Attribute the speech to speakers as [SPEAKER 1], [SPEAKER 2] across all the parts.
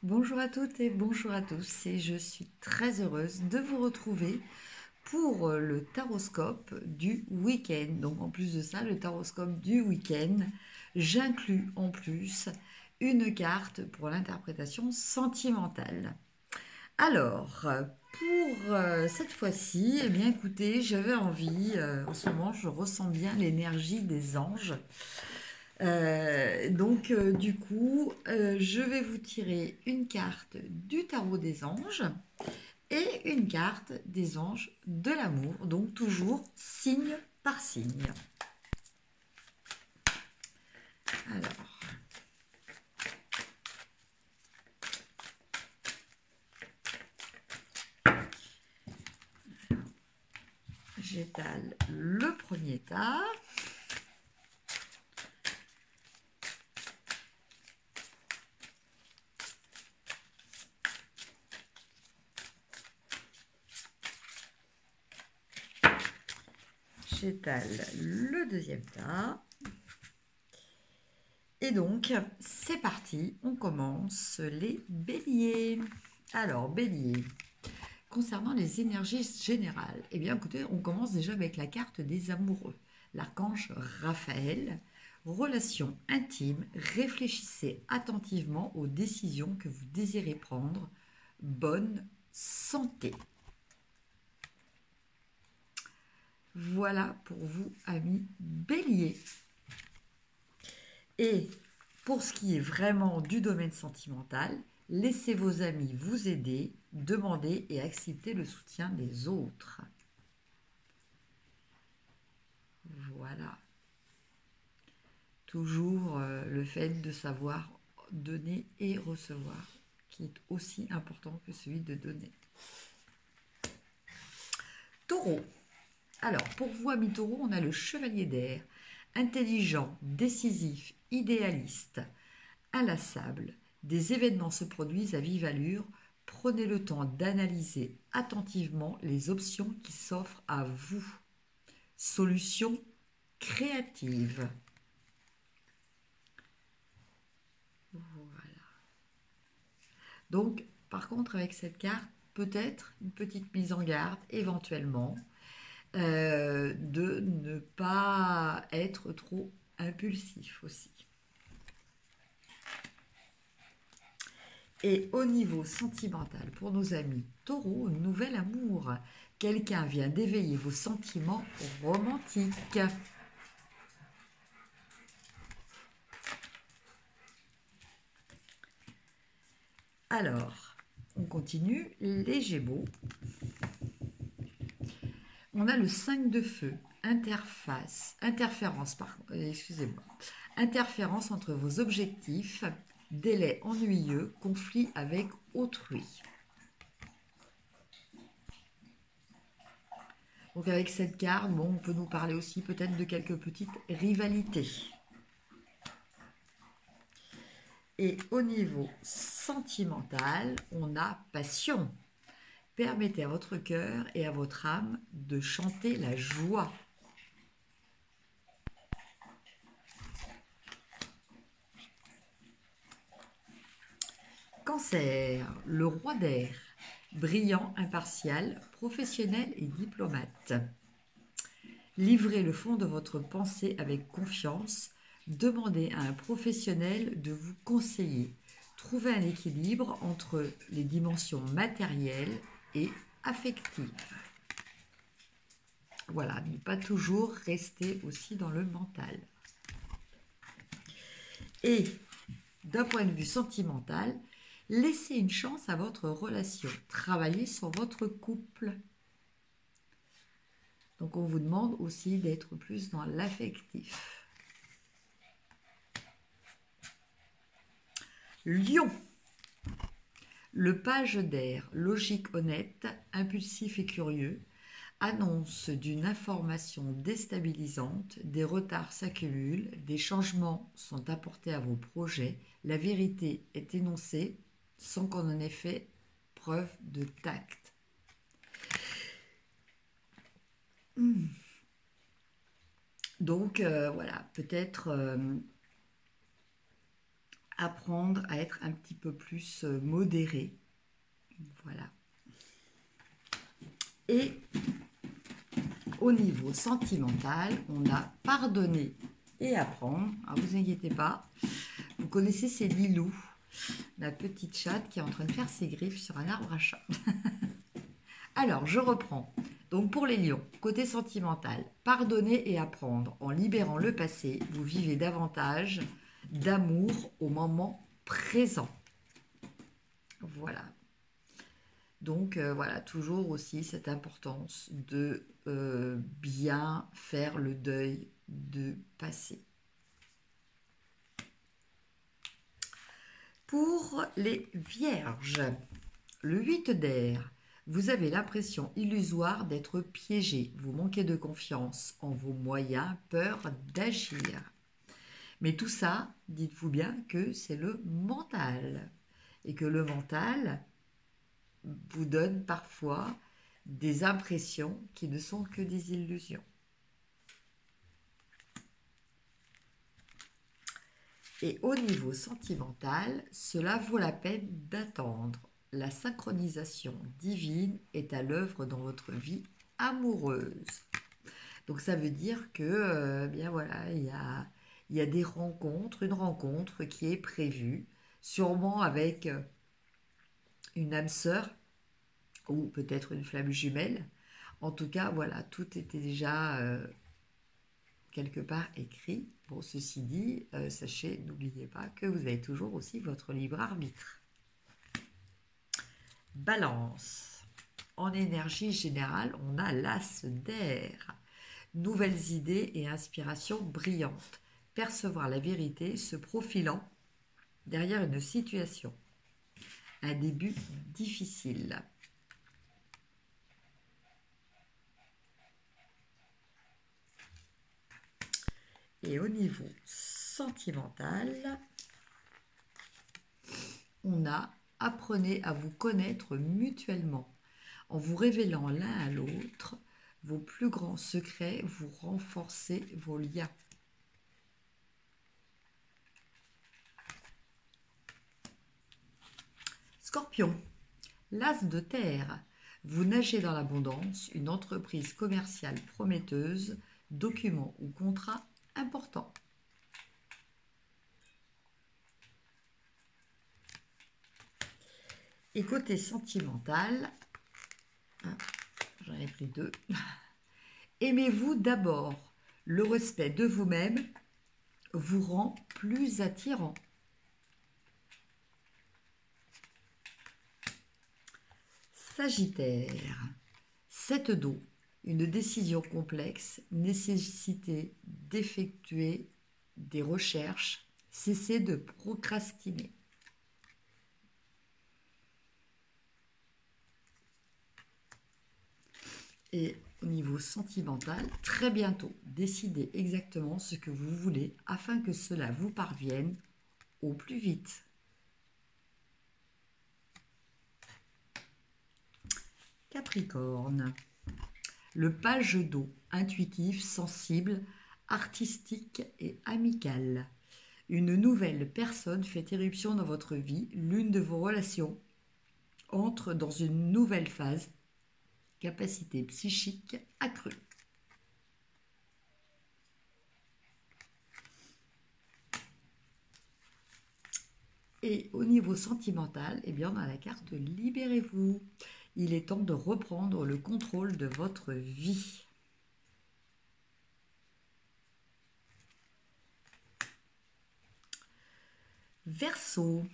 [SPEAKER 1] Bonjour à toutes et bonjour à tous, et je suis très heureuse de vous retrouver pour le taroscope du week-end. Donc en plus de ça, le taroscope du week-end, j'inclus en plus une carte pour l'interprétation sentimentale. Alors, pour cette fois-ci, eh bien écoutez, j'avais envie, en ce moment je ressens bien l'énergie des anges. Du coup, je vais vous tirer une carte du tarot des anges et une carte des anges de l'amour, donc toujours signe par signe. Alors, j'étale le premier tas. J'étale le deuxième tas. Et donc, c'est parti, on commence les béliers. Alors, bélier, concernant les énergies générales, eh bien écoutez, on commence déjà avec la carte des amoureux. L'archange Raphaël, relation intime, réfléchissez attentivement aux décisions que vous désirez prendre. Bonne santé. Voilà pour vous, amis béliers. Et pour ce qui est vraiment du domaine sentimental, laissez vos amis vous aider, demandez et acceptez le soutien des autres. Voilà. Toujours le fait de savoir donner et recevoir, qui est aussi important que celui de donner. Taureau. Alors, pour vous, amis taureau, on a le chevalier d'air, intelligent, décisif, idéaliste, inlassable. Des événements se produisent à vive allure. Prenez le temps d'analyser attentivement les options qui s'offrent à vous. Solution créative. Voilà. Donc, par contre, avec cette carte, peut-être une petite mise en garde, éventuellement, de ne pas être trop impulsif aussi. Et au niveau sentimental, pour nos amis taureaux, nouvel amour. Quelqu'un vient d'éveiller vos sentiments romantiques. Alors, on continue. Les Gémeaux. On a le 5 de feu. Interférence entre vos objectifs, délai ennuyeux, conflit avec autrui. Donc avec cette carte, bon, on peut nous parler aussi peut-être de quelques petites rivalités. Et au niveau sentimental, on a passion. Permettez à votre cœur et à votre âme de chanter la joie. Cancer, le roi d'air, brillant, impartial, professionnel et diplomate. Livrez le fond de votre pensée avec confiance. Demandez à un professionnel de vous conseiller. Trouvez un équilibre entre les dimensions matérielles et affectives. Voilà, ne pas toujours rester aussi dans le mental. Et d'un point de vue sentimental, laissez une chance à votre relation. Travaillez sur votre couple. Donc on vous demande aussi d'être plus dans l'affectif. Lion. Le page d'air, logique honnête, impulsif et curieux, annonce d'une information déstabilisante, des retards s'accumulent, des changements sont apportés à vos projets, la vérité est énoncée sans qu'on en ait fait preuve de tact. Donc voilà, peut-être apprendre à être un petit peu plus modéré. Voilà. Et au niveau sentimental, on a pardonner et apprendre. Alors, vous inquiétez pas, vous connaissez ces Lilou, la petite chatte qui est en train de faire ses griffes sur un arbre à chat. Alors, je reprends. Donc pour les lions, côté sentimental, pardonner et apprendre. En libérant le passé, vous vivez davantage d'amour au moment présent. Voilà. Donc voilà, toujours aussi cette importance de bien faire le deuil de passé. Pour les vierges, le 8 d'air, vous avez l'impression illusoire d'être piégé. Vous manquez de confiance en vos moyens, peur d'agir. Mais tout ça, dites-vous bien que c'est le mental. Et que le mental vous donne parfois des impressions qui ne sont que des illusions. Et au niveau sentimental, cela vaut la peine d'attendre. La synchronisation divine est à l'œuvre dans votre vie amoureuse. Donc ça veut dire que, bien voilà, il y a des rencontres, une rencontre qui est prévue, sûrement avec une âme sœur ou peut-être une flamme jumelle. En tout cas, voilà, tout était déjà quelque part écrit. Bon, ceci dit, sachez, n'oubliez pas que vous avez toujours aussi votre libre arbitre. Balance. En énergie générale, on a l'as d'air. Nouvelles idées et inspirations brillantes. Percevoir la vérité se profilant derrière une situation. Un début difficile. Et au niveau sentimental, on a apprenez à vous connaître mutuellement. En vous révélant l'un à l'autre vos plus grands secrets, vous renforcez vos liens. Scorpion, l'as de terre. Vous nagez dans l'abondance, une entreprise commerciale prometteuse, document ou contrat important. Et côté sentimental, j'en ai pris deux. Aimez-vous d'abord. Le respect de vous-même vous rend plus attirant. Sagittaire, 7 d'eau. Une décision complexe, nécessité d'effectuer des recherches, cessez de procrastiner. Et au niveau sentimental, très bientôt, décidez exactement ce que vous voulez afin que cela vous parvienne au plus vite. Capricorne, le page d'eau, intuitif, sensible, artistique et amical. Une nouvelle personne fait éruption dans votre vie, l'une de vos relations entre dans une nouvelle phase, capacité psychique accrue. Et au niveau sentimental, eh bien, on a la carte Libérez-vous. Il est temps de reprendre le contrôle de votre vie. Verseau,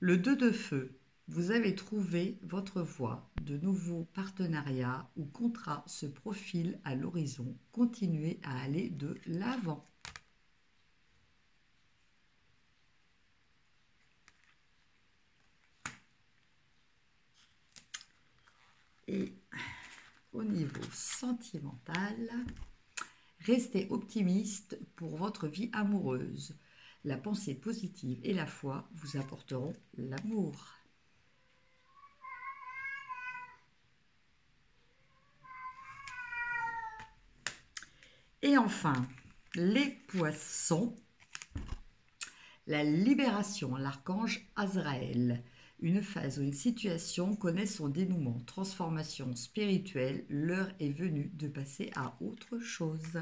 [SPEAKER 1] le 2 de feu. Vous avez trouvé votre voie. De nouveaux partenariats ou contrats se profilent à l'horizon. Continuez à aller de l'avant. Et au niveau sentimental, restez optimiste pour votre vie amoureuse. La pensée positive et la foi vous apporteront l'amour. Et enfin, les poissons. La libération, l'archange Azraël. Une phase ou une situation connaît son dénouement, transformation spirituelle, l'heure est venue de passer à autre chose.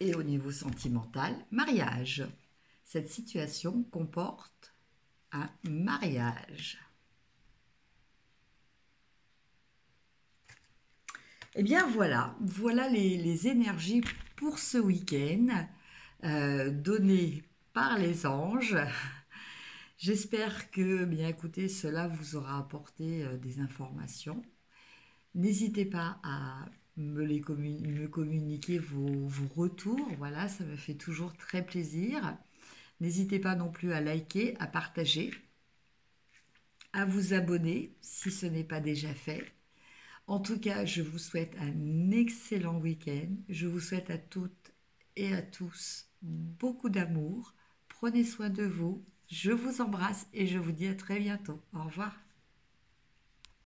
[SPEAKER 1] Et au niveau sentimental, mariage. Cette situation comporte un mariage. Eh bien voilà, voilà les énergies pour ce week-end données par les anges. J'espère que, bien écoutez, cela vous aura apporté des informations. N'hésitez pas à me communiquer vos retours, voilà, ça me fait toujours très plaisir. N'hésitez pas non plus à liker, à partager, à vous abonner si ce n'est pas déjà fait. En tout cas, je vous souhaite un excellent week-end. Je vous souhaite à toutes et à tous beaucoup d'amour. Prenez soin de vous. Je vous embrasse et je vous dis à très bientôt. Au revoir.